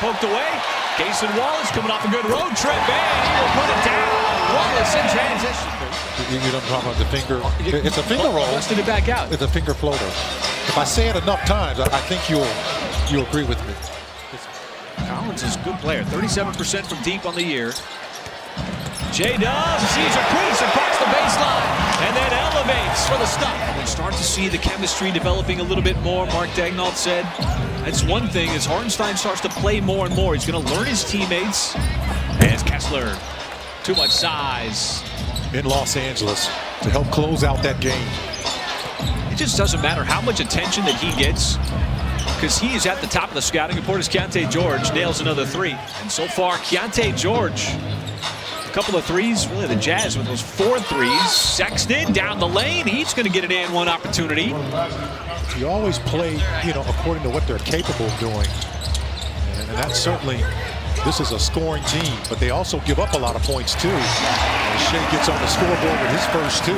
poked away. Cason Wallace coming off a good road trip, and he will put it down. Wallace in transition. You don't talk about the finger. It's a finger roll. Busted it back out. It's a finger floater. If I say it enough times, I think you'll agree with me. Collins is a good player. 37% from deep on the year. J-Dub sees a crease across the baseline and then elevates for the stop. And we start to see the chemistry developing a little bit more. Mark Daignault said that's one thing as Hartenstein starts to play more and more. He's going to learn his teammates. As Kessler, too much size. In Los Angeles to help close out that game. It just doesn't matter how much attention that he gets because he is at the top of the scouting report as Keyonte George nails another three. And so far, Keyonte George, a couple of threes, really the Jazz with those 4 threes. Sexton down the lane, he's going to get an and one opportunity. You always play, according to what they're capable of doing. And that's certainly, this is a scoring team, but they also give up a lot of points too. And Shea gets on the scoreboard with his first 2.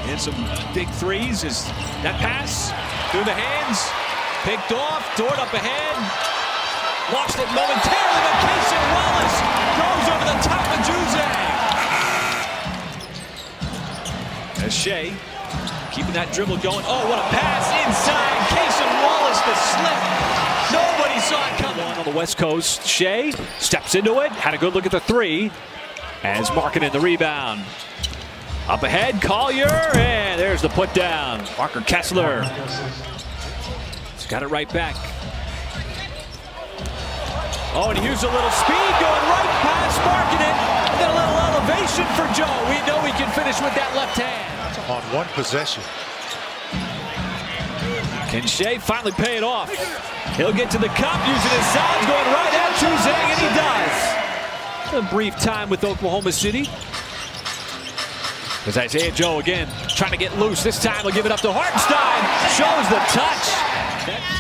And some big threes as that pass through the hands, picked off, Dort up ahead, lost it momentarily, but Cason Wallace goes over the top of Juzang. As Shea keeping that dribble going. Oh, what a pass inside. Cason Wallace, the slip. Nobody saw it coming. On the West Coast, Shea steps into it, had a good look at the 3 as Markkanen the rebound. Up ahead, Collier, and there's the put down. Walker Kessler. He's got it right back. Oh, and he used a little speed going right past Markkanen. Then a little elevation for Joe. We know he can finish with that left hand. On one possession. Can Shea finally pay it off? He'll get to the cup using his size, going right at Juzang, and he does. A brief time with Oklahoma City. As Isaiah Joe again trying to get loose. This time he'll give it up to Hartenstein. Shows the touch.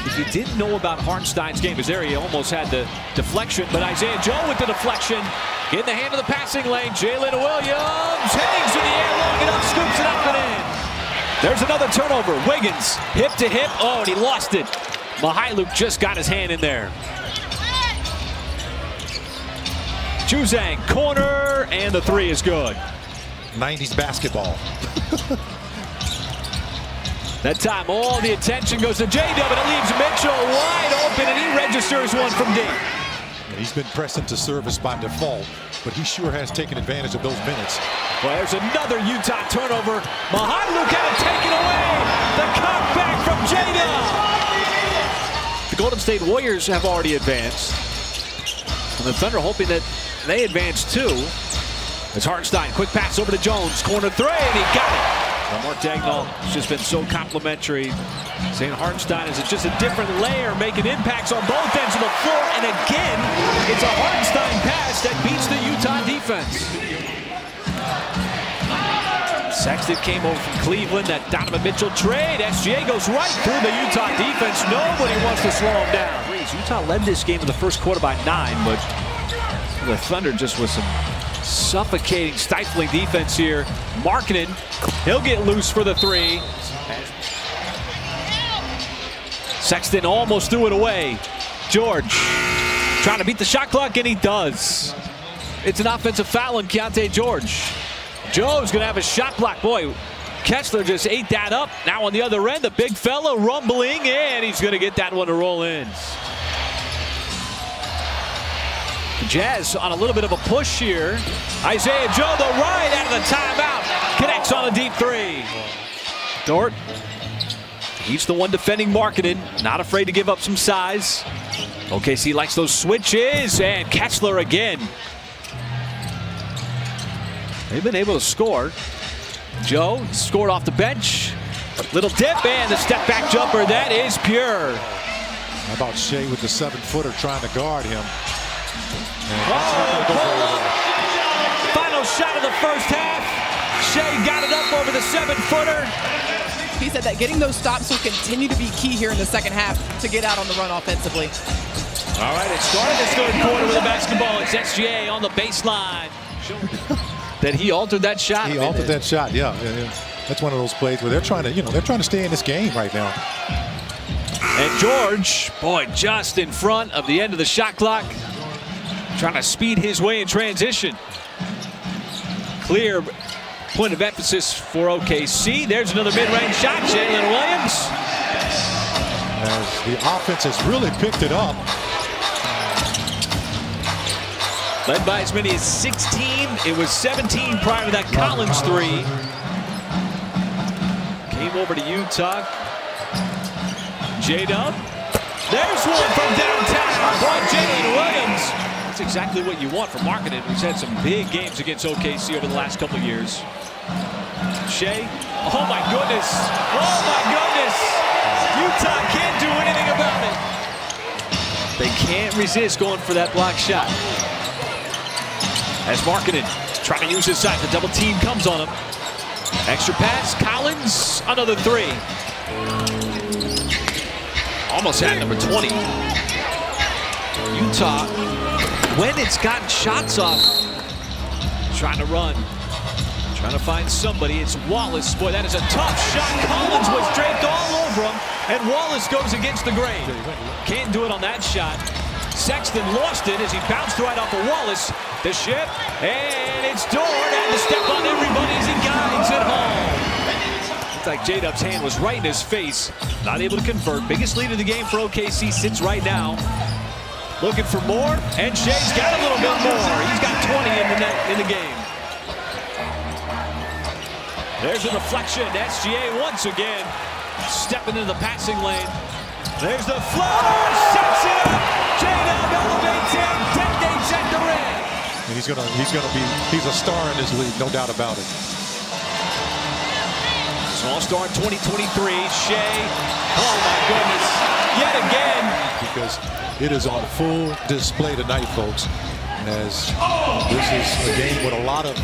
If you didn't know about Hartenstein's game, his area almost had the deflection, but Isaiah Joe with the deflection. In the hand of the passing lane, Jalen Williams hangs in the air long enough, scoops it up and in. There's another turnover. Wiggins, hip to hip. Oh, and he lost it. Mihailuk just got his hand in there. Juzang, corner, and the 3 is good. 90s basketball. That time, all the attention goes to J-Dub, and it leaves Mitchell wide open, and he registers one from deep. He's been pressing to service by default, but he sure has taken advantage of those minutes. Well, there's another Utah turnover. Mihailuk had it taken away. The cutback from J-Dub. The Golden State Warriors have already advanced. And the Thunder hoping that they advance too. It's Hartenstein, quick pass over to Jones, corner 3, and he got it. Well, Mark Daignault has just been so complimentary, saying Hartenstein is just a different layer, making impacts on both ends of the floor, and again, it's a Hartenstein pass that beats the Utah defense. Sexton came over from Cleveland, that Donovan Mitchell trade. SGA goes right through the Utah defense. Nobody wants to slow him down. Utah led this game in the first quarter by 9, but the Thunder just with some suffocating, stifling defense here. Markkanen, he'll get loose for the 3. Sexton almost threw it away. George trying to beat the shot clock, and he does. It's an offensive foul on Keyonte George. Joe's gonna have a shot block. Boy, Kessler just ate that up. Now on the other end, the big fella rumbling, and he's gonna get that one to roll in. Jazz on a little bit of a push here. Isaiah Joe, the right out of the timeout. Connects on a deep 3. Dort, he's the one defending Markkanen. Not afraid to give up some size. OKC likes those switches, and Kessler again. They've been able to score. Joe scored off the bench. Little dip, and the step back jumper. That is pure. How about Shea with the 7-footer trying to guard him? Final shot of the first half. Shea got it up over the 7-footer. He said that getting those stops will continue to be key here in the second half to get out on the run offensively. All right, it started this third quarter with a basketball. It's SGA on the baseline. That he altered that shot. He altered that shot, yeah. That's one of those plays where they're trying to, they're trying to stay in this game right now. And George, boy, just in front of the end of the shot clock, trying to speed his way in transition. Clear point of emphasis for OKC. There's another mid-range shot. Jalen Williams. As the offense has really picked it up. Led by as many as 16. It was 17 prior to that Collins three. Came over to Utah. J-Dub. There's one from downtown. Boy, Jalen Williams. That's exactly what you want from Markkanen, who's had some big games against OKC over the last couple of years. Shea. Oh, my goodness. Oh, my goodness. Utah can't do anything about it. They can't resist going for that block shot. As Markkanen trying to use his size, the double team comes on him. Extra pass, Collins, another three. Almost had number 20. Utah, when it's gotten shots off, trying to run, trying to find somebody. It's Wallace. Boy, that is a tough shot. Collins was draped all over him, and Wallace goes against the grain. Can't do it on that shot. Sexton lost it as he bounced right off of Wallace. The ship, and it's Dort, and to step on everybody as he guides it home. Looks like J-Dub's hand was right in his face. Not able to convert. Biggest lead of the game for OKC sits right now. Looking for more, and Shea's got a little bit more. He's got 20 in the game. There's a deflection. SGA once again stepping into the passing lane. There's the floater, sets it up. J-Dub elevates him, detonates at the rim. And he's a star in this league, no doubt about it. All-Star 2023, Shea. Oh my goodness, yet again. Because it is on full display tonight, folks. As this is a game with a lot of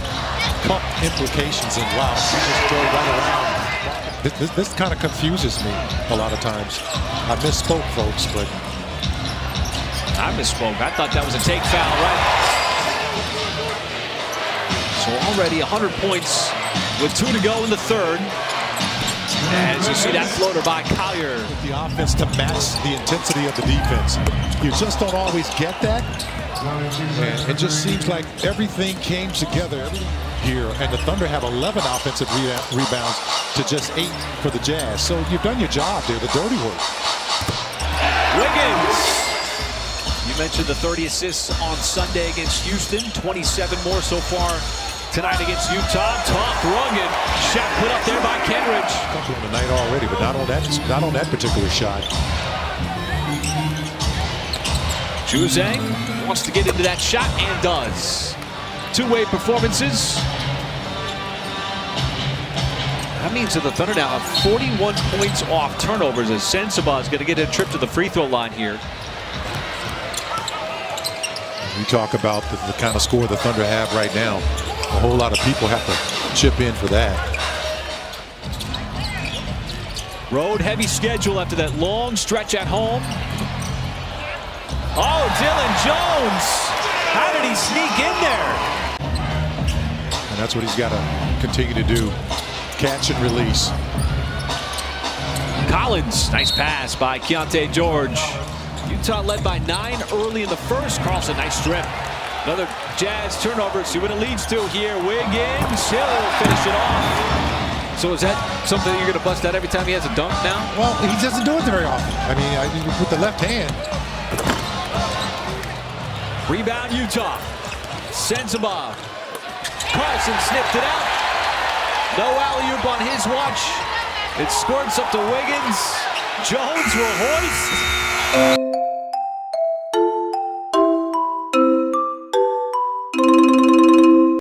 cup implications, and wow, he just go right around. This kind of confuses me a lot of times. I misspoke, folks, but I misspoke. I thought that was a take foul, right? So already 100 points with 2 to go in the third. As you see that floater by Collier. The offense to match the intensity of the defense. You just don't always get that. And it just seems like everything came together here. And the Thunder have 11 offensive rebounds to just 8 for the Jazz. So you've done your job there, the dirty work. Wiggins. You mentioned the 30 assists on Sunday against Houston. 27 more so far tonight against Utah. Tough, rugged shot put up there by Kenridge. Couple on the night already, but not on that particular shot. Juzang wants to get into that shot and does. Two-way performances. That means that the Thunder now have 41 points off turnovers as Sensabaugh is going to get a trip to the free throw line here. We talk about the kind of score the Thunder have right now. A whole lot of people have to chip in for that. Road heavy schedule after that long stretch at home. Oh, Dylan Jones. How did he sneak in there? And that's what he's got to continue to do. Catch and release. Collins, nice pass by Keontae George. Utah led by 9 early in the first. Carlson, nice strip. Another Jazz turnover. See what it leads to here. Wiggins, he'll finish it off. So is that something you're going to bust out every time he has a dunk now? Well, he doesn't do it very often. I mean, with the left hand. Rebound Utah. Sensabaugh. Carlson snipped it out. No alley-oop on his watch. It squirts up to Wiggins. Jones will hoist.